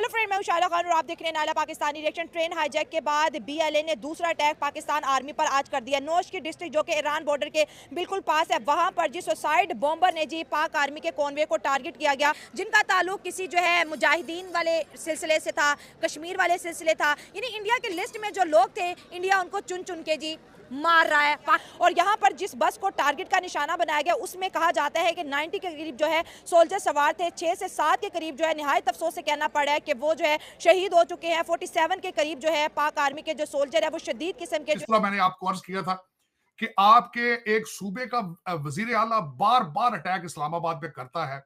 Hello friend, मैं शायला खान और आप देख रहे हैं नाला पाकिस्तानी रिएक्शन। ट्रेन हाईजैक के बाद बीएलए ने दूसरा अटैक पाकिस्तान आर्मी पर आज कर दिया। नोश की डिस्ट्रिक्ट जो कि ईरान बॉर्डर के बिल्कुल पास है, वहां पर जी सुसाइड बॉम्बर ने जी पाक आर्मी के कॉन्वे को टारगेट किया गया, जिनका ताल्लुक किसी जो है मुजाहिदीन वाले सिलसिले से था, कश्मीर वाले सिलसिले था। यानी इंडिया की लिस्ट में जो लोग थे, इंडिया उनको चुन चुन के जी मार रहा है। और यहाँ पर जिस बस को टारगेट का निशाना बनाया गया, उसमें कहा जाता है कि 90 के करीब जो है सोल्जर सवार थे। 6 से 7 के करीब जो है निहायत अफसोस से कहना पड़ रहा है कि वो जो है शहीद हो चुके हैं। 47 के करीब जो है पाक आर्मी के जो सोल्जर है वो शदीद किस्म के जो मैंने आपको अर्ज किया था कि आपके एक सूबे का वजीर आला बार बार अटैक इस्लामाबाद पे करता है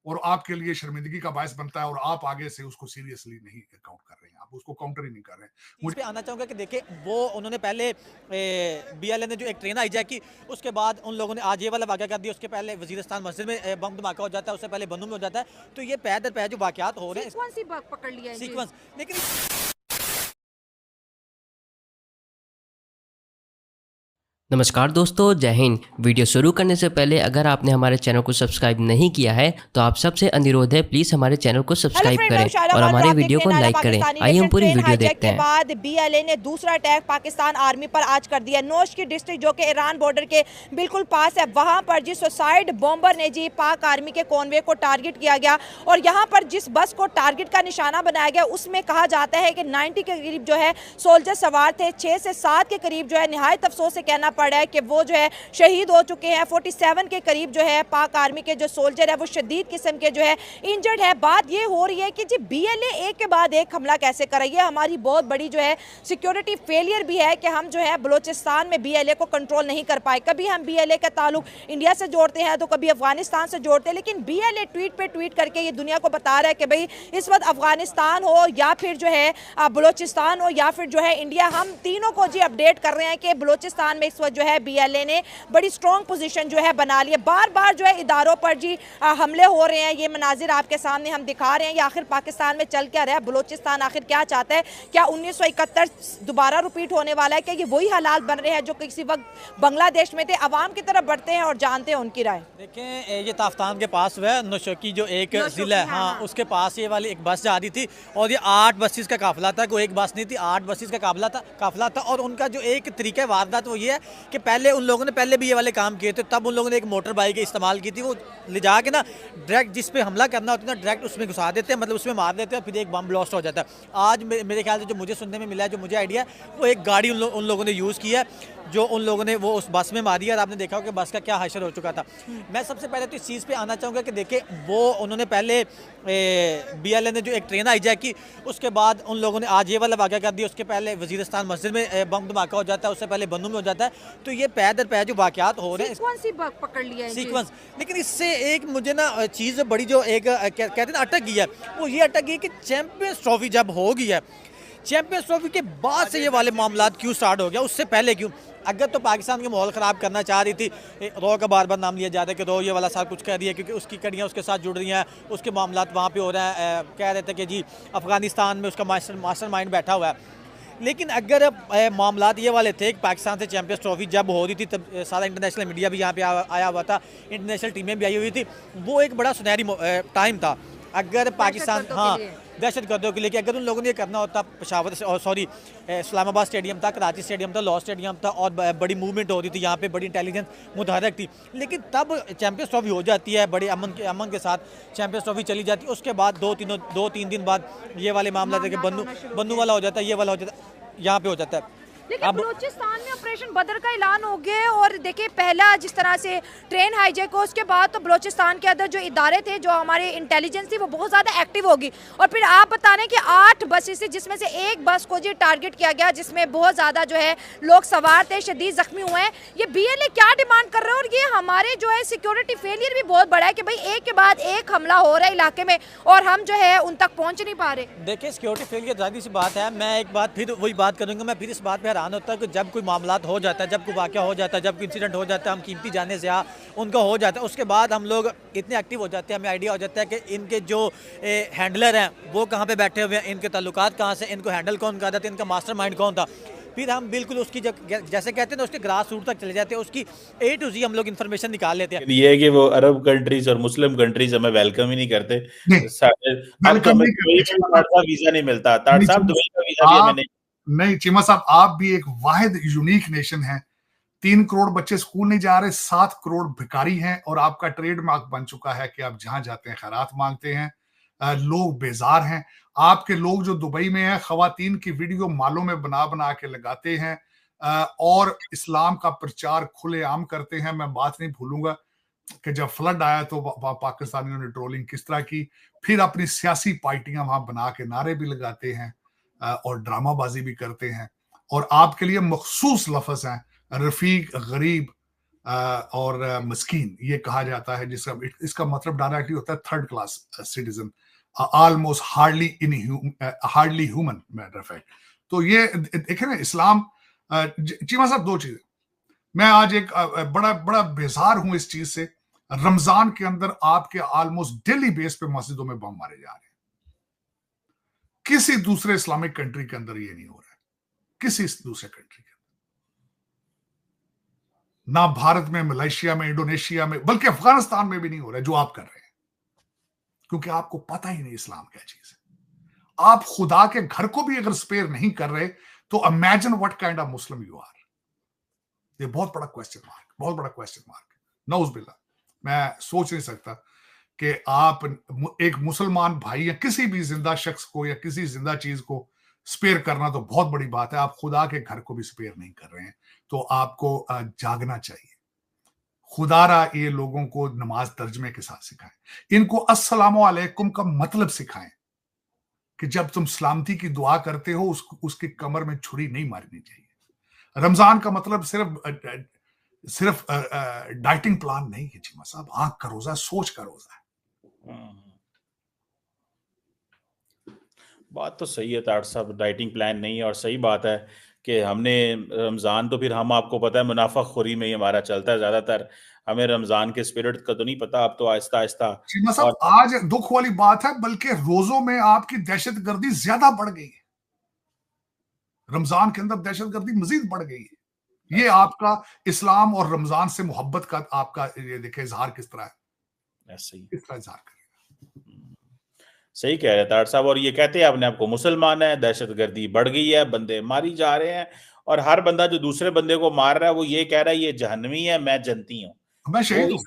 और आपके लिए शर्मिंदगी का बायस बनता है और आप आगे से उसको सीरियसली नहीं काउंट कर रहे हैं, आप उसको काउंटर ही नहीं कर रहे हैं। मुझे आना चाहूँगा कि देखिए वो उन्होंने पहले बीएलए ने जो एक ट्रेन हाईजैक की, उसके बाद उन लोगों ने आज ये वाला वाक़या कर दिया। उसके पहले वजीरिस्तान मस्जिद में बम धमाका हो जाता है, उससे पहले बन्नू में हो जाता है। तो ये पै दर पै जो वाक़यात हो रहे हैं पकड़ लिया सीक्वेंस, लेकिन नमस्कार दोस्तों, जय हिंद। वीडियो शुरू करने से पहले अगर आपने हमारे चैनल को सब्सक्राइब नहीं किया है तो आप सबसे अनुरोध है, प्लीज हमारे चैनल को सब्सक्राइब करें और हमारे वीडियो को लाइक करें। आइए हम पूरी वीडियो देखते हैं। बाद बीएलए ने दूसरा अटैक पाकिस्तान आर्मी पर आज कर दिया। नोश की डिस्ट्रिक्ट जो कि ईरान बॉर्डर के बिल्कुल पास है, वहां पर जी सुसाइड बॉम्बर ने जी पाक आर्मी के कॉन्वे को टारगेट किया गया। और यहाँ पर जिस बस को टारगेट का निशाना बनाया गया, उसमें कहा जाता है कि 90 के करीब जो है सोल्जर सवार थे। 6 से 7 के करीब जो है निहायत अफसोस से कहना पड़ रहा है कि वो जो है शहीद हो चुके हैं। 47 के करीब जो है पाक आर्मी के जो सोल्जर है वो शदीद किस्म के जो है इंजर्ड है। बात ये हो रही है कि जी बीएलए एक के बाद एक हमला कैसे करे। ये हमारी बहुत बड़ी जो है सिक्योरिटी फेलियर भी है कि हम जो है बलोचिस्तान में बीएलए को कंट्रोल नहीं कर पाए। कभी हम बीएलए का ताल्लुक इंडिया से जोड़ते हैं तो कभी अफगानिस्तान से जोड़ते हैं, लेकिन बीएलए ट्वीट पे ट्वीट करके ये दुनिया को बता रहा है कि भाई इस वक्त अफगानिस्तान हो या फिर जो है बलोचिस्तान हो या फिर जो है इंडिया, हम तीनों को जी अपडेट कर रहे हैं कि बलोचिस्तान में इस वक्त जो है बीएलए ने बड़ी स्ट्रॉन्ग पोजीशन जो है बना ली है। बार बार जो है इदारों पर जी हमले हो रहे हैं। ये मनाजिर आपके सामने हम दिखा रहे हैं। ये आखिर पाकिस्तान में चल क्या रहा है, बलोचिस्तान आखिर क्या चाहता है? क्या 1971 दोबारा रिपीट होने वाला है? क्या ये वही हालात बन रहे हैं जो किसी वक्त बांग्लादेश में थे? अवाम की तरफ बढ़ते हैं और जानते हैं उनकी राय। देखें, ये ताफ्तान के पास हुआ है, नौशकी जो एक जिला है, हाँ, उसके पास ये वाली एक बस जा रही थी और ये 8 बसेस का काफिला था। कोई एक बस नहीं थी, 8 बसेस का काफिला था। और उनका जो एक तरीका वारदात वो ये है कि पहले उन लोगों ने पहले भी ये वाले काम किए थे, तब उन लोगों ने एक मोटर बाइक इस्तेमाल की थी। वो ले जाके ना डायरेक्ट जिस पे हमला करना होता है ना, डायरेक्ट उसमें घुसा देते हैं, मतलब उसमें मार देते हैं, फिर एक बम ब्लास्ट हो जाता है। आज मेरे ख्याल से जो मुझे सुनने में मिला है, जो मुझे आइडिया है, वो एक गाड़ी उन लोगों ने यूज़ की है, जो उन लोगों ने वो उस बस में मारी है। और आपने देखा हो कि बस का क्या हशर हो चुका था। मैं सबसे पहले तो इस चीज़ पे आना चाहूँगा कि देखिए वो उन्होंने पहले बीएलए ने जो एक ट्रेन हाईजैक की, उसके बाद उन लोगों ने आज ये वाला वाक़या कर दिया। उसके पहले वजीरिस्तान मस्जिद में बम धमाका हो जाता है, उससे पहले बन्नू में हो जाता है। तो ये पै दर पै जो वाक़यात हो रहे हैं पकड़ लिया सीक्वेंस, लेकिन इससे एक मुझे ना चीज़ बड़ी जो एक कहते हैं ना अटक गई है, वो ये अटक गई कि चैंपियंस ट्रॉफी जब हो गई है, चैंपियंस ट्रॉफी के बाद से ये वाले मामला क्यों स्टार्ट हो गया, उससे पहले क्यों? अगर तो पाकिस्तान के माहौल ख़राब करना चाह रही थी, रो का बार बार नाम लिया जाता है कि रो ये वाला साथ कुछ कह रही है क्योंकि उसकी कड़ियाँ उसके साथ जुड़ रही हैं, उसके मामला वहाँ पे हो रहे हैं। कह रहे थे कि जी अफ़गानिस्तान में उसका मास्टर माइंड बैठा हुआ है। लेकिन अगर मामलात ये वाले थे कि पाकिस्तान से चैंपियंस ट्रॉफी जब हो रही थी, तब सारा इंटरनेशनल मीडिया भी यहाँ पे आया हुआ था, इंटरनेशनल टीमें भी आई हुई थी। वो एक बड़ा सुनहरी टाइम था। अगर पाकिस्तान, हाँ, दहशत गर्दों के लिए कि अगर उन लोगों ने ये करना होता, पेशावर सॉरी इस्लामाबाद स्टेडियम था, कराची स्टेडियम था, लाहौर स्टेडियम था, और बड़ी मूवमेंट हो रही थी यहाँ पे, बड़ी इंटेलिजेंस मुतहरक थी। लेकिन तब चैंपियंस ट्रॉफी हो जाती है, बड़े अमन के साथ चैंपियंस ट्रॉफी चली जाती है। उसके बाद 2-3 दिन बाद ये वाले मामला थे कि बन्नू वाला हो जाता है, ये वाला हो जाता है, यहाँ पे हो जाता है। लेकिन बलूचिस्तान में ऑपरेशन बदर का ऐलान हो गया और देखिए पहला जिस तरह से ट्रेन हाईजैक हो, उसके बाद तो बलूचिस्तान के अंदर जो इदारे थे, जो हमारे इंटेलिजेंस थी, वो बहुत ज़्यादा एक्टिव होगी। और फिर आप बता रहे हैं कि 8 बसेस से, जिसमें से एक बस को जी टारगेट किया गया, जिसमें बहुत ज़्यादा जो है लोग सवार थे, शदीद जख्मी हुए हैं। ये बीएलए क्या डिमांड कर रहे हैं? और ये हमारे जो है सिक्योरिटी फेलियर भी बहुत बड़ा है कि भाई एक के बाद एक हमला हो रहा है इलाके में और हम जो है उन तक पहुँच नहीं पा रहे। देखिए, सिक्योरिटी फेलियर जाहिर सी बात है। मैं एक बात फिर वही बात करूँगा, मैं फिर इस बात पर हैरान होता है कि जब कोई मामलात हो जाता है, जब कोई वाक़या हो जाता है, जब कोई इंसिडेंट हो जाता है, हम कीमती जाने से उनका हो जाता है, उसके बाद हम लोग इतने एक्टिव हो जाते हैं, हमें आइडिया हो जाता है कि इनके जो हैंडलर हैं वो कहाँ पे बैठे हुए हैं, इनके ताल्लुकात कहाँ से, इनको हैंडल कौन कर रहा था, इनका मास्टरमाइंड कौन था। फिर हम बिल्कुल उसकी जैसे कहते हैं ना उसके ग्रास रूट तक चले जाते हैं, उसकी A to Z हम लोग इन्फॉर्मेशन निकाल लेते हैं। ये है कि वो अरब कंट्रीज और मुस्लिम कंट्रीज हमें वेलकम ही नहीं करते। नहीं, अब तो हमें कोई भी ताड़ वीजा नहीं मिलता। ताड़ साहब दुबई का वीजा भी हमें नहीं। चीमा साहब, आप भी एक वाहिद यूनिक नेशन है। 3 करोड़ बच्चे स्कूल नहीं जा रहे, 7 करोड़ भिखारी हैं, और आपका ट्रेडमार्क बन चुका है कि आप जहां जाते हैं खैरात मांगते हैं। लोग बेजार हैं। आपके लोग जो दुबई में हैं, खवातीन की वीडियो मालों में बना बना के लगाते हैं और इस्लाम का प्रचार खुलेआम करते हैं। मैं बात नहीं भूलूंगा कि जब फ्लड आया तो पाकिस्तानियों ने ट्रोलिंग किस तरह की, फिर अपनी सियासी पार्टियां वहां बना के नारे भी लगाते हैं और ड्रामाबाजी भी करते हैं। और आपके लिए मखसूस लफ्ज हैं रफीक, गरीब और मस्कीन, ये कहा जाता है, जिसका इसका मतलब डायरेक्टली होता है third class citizen, almost hardly human matter of fact. तो ये देखें ना, इस्लाम चीमा साहब, 2 चीजें। मैं आज एक बड़ा बड़ा बेजार हूं इस चीज से। रमजान के अंदर आपके ऑलमोस्ट डेली बेस पे मस्जिदों में बम मारे जा रहे हैं। किसी दूसरे इस्लामिक कंट्री के अंदर ये नहीं हो रहा है, किसी दूसरे कंट्री के अंदर, ना भारत में, मलेशिया में, इंडोनेशिया में, बल्कि अफगानिस्तान में भी नहीं हो रहा है जो आप कर रहे हैं, क्योंकि आपको पता ही नहीं इस्लाम क्या चीज है। आप खुदा के घर को भी अगर स्पेयर नहीं कर रहे तो imagine what kind of Muslim you are. ये बहुत बड़ा क्वेश्चन मार्क, बहुत बड़ा क्वेश्चन मार्क है। नऊज़-बिल्लाह, मैं सोच नहीं सकता कि आप एक मुसलमान भाई या किसी भी जिंदा शख्स को या किसी जिंदा चीज को स्पेयर करना तो बहुत बड़ी बात है, आप खुदा के घर को भी स्पेयर नहीं कर रहे हैं। तो आपको जागना चाहिए। खुदारा ये लोगों को नमाज तर्जमे के साथ सिखाएं, इनको अस्सलामु अलैकुम का मतलब सिखाएं कि जब तुम सलामती की दुआ करते हो उसकी कमर में छुरी नहीं मारनी चाहिए। रमजान का मतलब सिर्फ डाइटिंग प्लान नहीं है चीमा साहब, आंख का रोजा, सोच का रोजा है। बात तो सही है ताड़ साहब, डाइटिंग प्लान नहीं है। और सही बात है कि हमने रमजान तो फिर हम, आपको पता है, मुनाफाखोरी में ही हमारा चलता है ज्यादातर। हमें रमजान के स्पिरिट का तो नहीं पता। अब तो आहिस्ता आहिस्ता चीमा साहब, आज दुख वाली बात है, बल्कि रोजों में आपकी दहशतगर्दी ज्यादा बढ़ गई है। रमजान के अंदर दहशतगर्दी मजीद बढ़ गई है। ये आपका इस्लाम और रमजान से मोहब्बत का आपका ये देखे इजहार किस तरह है, ऐसे ही किस तरह इजहार करेगा। सही कह रहे हैं ताड़ साहब। और ये कहते हैं अपने आपको मुसलमान है, दहशतगर्दी बढ़ गई है, बंदे मारी जा रहे हैं, और हर बंदा जो दूसरे बंदे को मार रहा है वो ये कह रहा है ये जहन्नमी है, मैं जनती हूँ, मैं शहीद हूँ,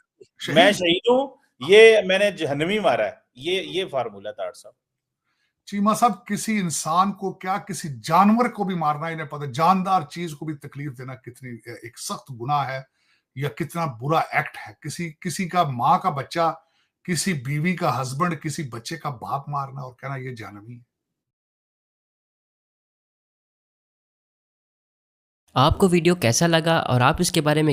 मैं शहीद हूँ, ये मैंने जहन्नमी मारा है। ये फार्मूला ताड़ साहब। चीमा साहब, किसी इंसान को क्या, किसी जानवर को भी मारना इन्हें पता, जानदार चीज को भी तकलीफ देना कितनी एक सख्त गुनाह है या कितना बुरा एक्ट है। किसी का माँ का बच्चा, किसी बीवी का हस्बैंड, किसी बच्चे का बाप मारना और कहना ये जानवी है। आपको वीडियो कैसा लगा और आप इसके बारे में